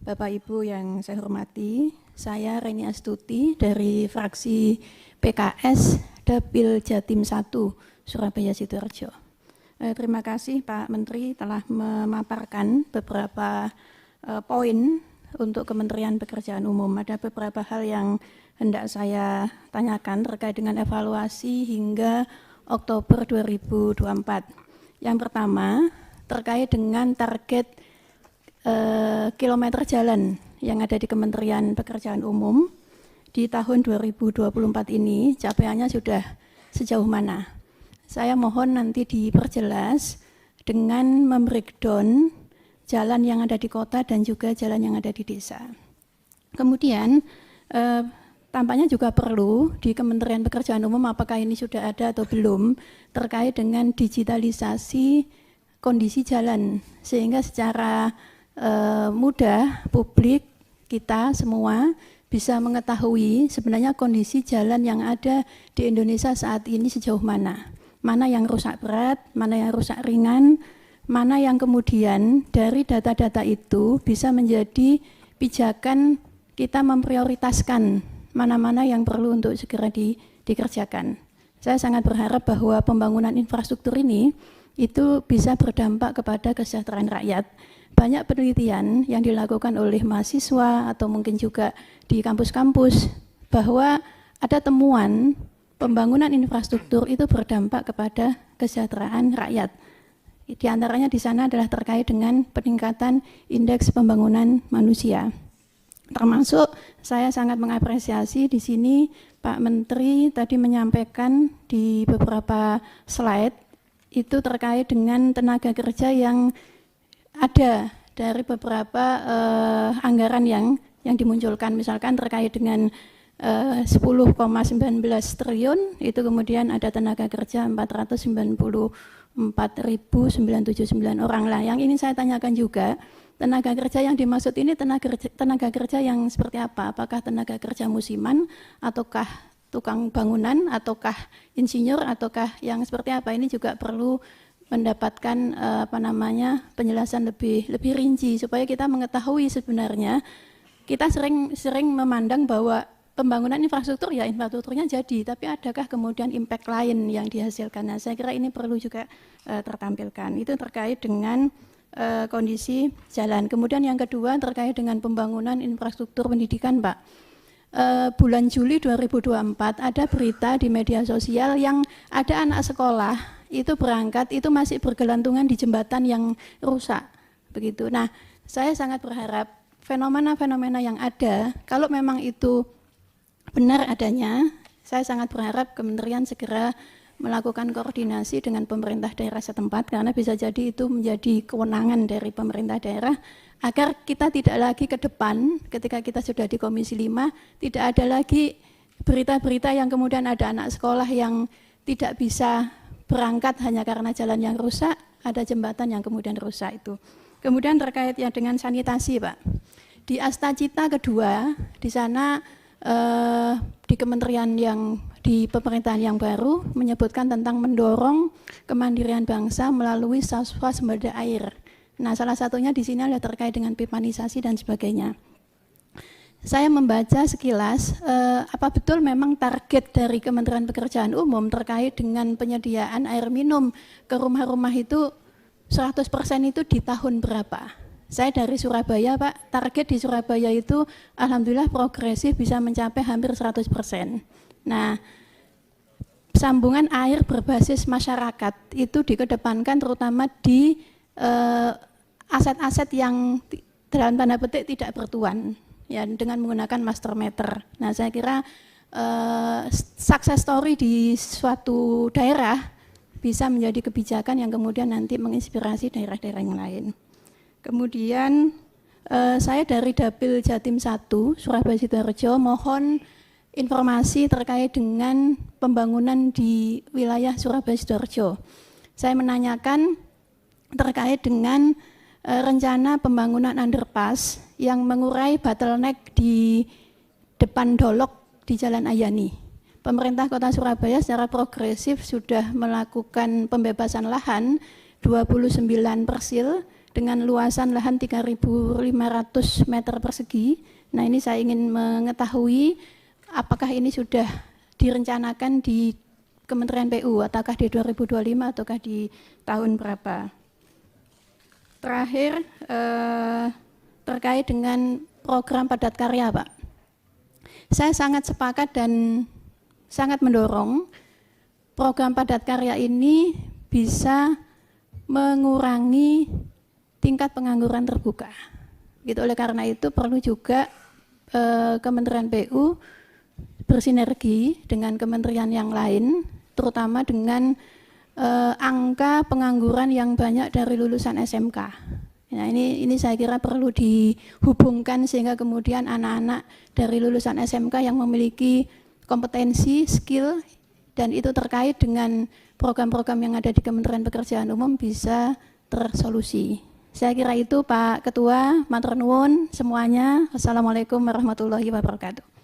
Bapak Ibu yang saya hormati, saya Reni Astuti dari fraksi PKS Dapil Jatim 1 Surabaya Sidoarjo. Terima kasih Pak Menteri telah memaparkan beberapa poin untuk Kementerian Pekerjaan Umum. Ada beberapa hal yang hendak saya tanyakan terkait dengan evaluasi hingga Oktober 2024. Yang pertama, terkait dengan target kilometer jalan yang ada di Kementerian Pekerjaan Umum di tahun 2024 ini capaiannya sudah sejauh mana? Saya mohon nanti diperjelas dengan membreakdown jalan yang ada di kota dan juga jalan yang ada di desa. Kemudian tampaknya juga perlu di Kementerian Pekerjaan Umum, apakah ini sudah ada atau belum, terkait dengan digitalisasi kondisi jalan, sehingga secara mudah publik kita semua bisa mengetahui sebenarnya kondisi jalan yang ada di Indonesia saat ini sejauh mana. Mana yang rusak berat, mana yang rusak ringan, mana yang kemudian dari data-data itu bisa menjadi pijakan kita memprioritaskan mana-mana yang perlu untuk segera dikerjakan. Saya sangat berharap bahwa pembangunan infrastruktur ini itu bisa berdampak kepada kesejahteraan rakyat. Banyak penelitian yang dilakukan oleh mahasiswa atau mungkin juga di kampus-kampus bahwa ada temuan pembangunan infrastruktur itu berdampak kepada kesejahteraan rakyat. Di antaranya di sana adalah terkait dengan peningkatan indeks pembangunan manusia. Termasuk saya sangat mengapresiasi di sini Pak Menteri tadi menyampaikan di beberapa slide itu terkait dengan tenaga kerja yang ada dari beberapa anggaran yang dimunculkan, misalkan terkait dengan 10,19 triliun, itu kemudian ada tenaga kerja 494.979 orang lah. Yang ini saya tanyakan juga, tenaga kerja yang dimaksud ini tenaga kerja yang seperti apa? Apakah tenaga kerja musiman, ataukah tukang bangunan, ataukah insinyur, ataukah yang seperti apa? Ini juga perlu mendapatkan penjelasan lebih rinci supaya kita mengetahui sebenarnya kita sering memandang bahwa pembangunan infrastruktur ya infrastrukturnya jadi, tapi adakah kemudian impact lain yang dihasilkan? Nah, saya kira ini perlu juga tertampilkan. Itu terkait dengan kondisi jalan. Kemudian yang kedua terkait dengan pembangunan infrastruktur pendidikan, Pak. Bulan Juli 2024 ada berita di media sosial yang ada anak sekolah itu berangkat itu masih bergelantungan di jembatan yang rusak begitu. Nah, saya sangat berharap fenomena-fenomena yang ada kalau memang itu benar adanya, saya sangat berharap kementerian segera melakukan koordinasi dengan pemerintah daerah setempat, karena bisa jadi itu menjadi kewenangan dari pemerintah daerah agar kita tidak lagi ke depan ketika kita sudah di Komisi 5 tidak ada lagi berita-berita yang kemudian ada anak sekolah yang tidak bisa berangkat hanya karena jalan yang rusak, ada jembatan yang kemudian rusak itu. Kemudian terkait yang dengan sanitasi, Pak. Di Astacita kedua, di sana di kementerian yang di pemerintahan yang baru menyebutkan tentang mendorong kemandirian bangsa melalui swasembada air. Nah, salah satunya di sini adalah terkait dengan pipanisasi dan sebagainya. Saya membaca sekilas, apa betul memang target dari Kementerian Pekerjaan Umum terkait dengan penyediaan air minum ke rumah-rumah itu 100% itu di tahun berapa? Saya dari Surabaya, Pak, target di Surabaya itu alhamdulillah progresif bisa mencapai hampir 100%. Nah, sambungan air berbasis masyarakat itu dikedepankan terutama di aset-aset yang dalam tanda petik tidak bertuan. Ya, dengan menggunakan master meter. Nah, saya kira success story di suatu daerah bisa menjadi kebijakan yang kemudian nanti menginspirasi daerah-daerah yang lain. Kemudian saya dari Dapil Jatim 1 Surabaya Sidoarjo mohon informasi terkait dengan pembangunan di wilayah Surabaya Sidoarjo. Saya menanyakan terkait dengan rencana pembangunan underpass yang mengurai bottleneck di depan Dolok di Jalan Ayani. Pemerintah Kota Surabaya secara progresif sudah melakukan pembebasan lahan 29 persil dengan luasan lahan 3.500 meter persegi. Nah, ini saya ingin mengetahui apakah ini sudah direncanakan di Kementerian PU, ataukah di 2025 ataukah di tahun berapa. Terakhir, terkait dengan program padat karya, Pak. Saya sangat sepakat dan sangat mendorong program padat karya ini bisa mengurangi tingkat pengangguran terbuka. Gitu, oleh karena itu perlu juga Kementerian PU bersinergi dengan kementerian yang lain, terutama dengan angka pengangguran yang banyak dari lulusan SMK. Nah, ini saya kira perlu dihubungkan sehingga kemudian anak-anak dari lulusan SMK yang memiliki kompetensi, skill, dan itu terkait dengan program-program yang ada di Kementerian Pekerjaan Umum bisa tersolusi. Saya kira itu Pak Ketua, matur nuwun semuanya. Wassalamualaikum warahmatullahi wabarakatuh.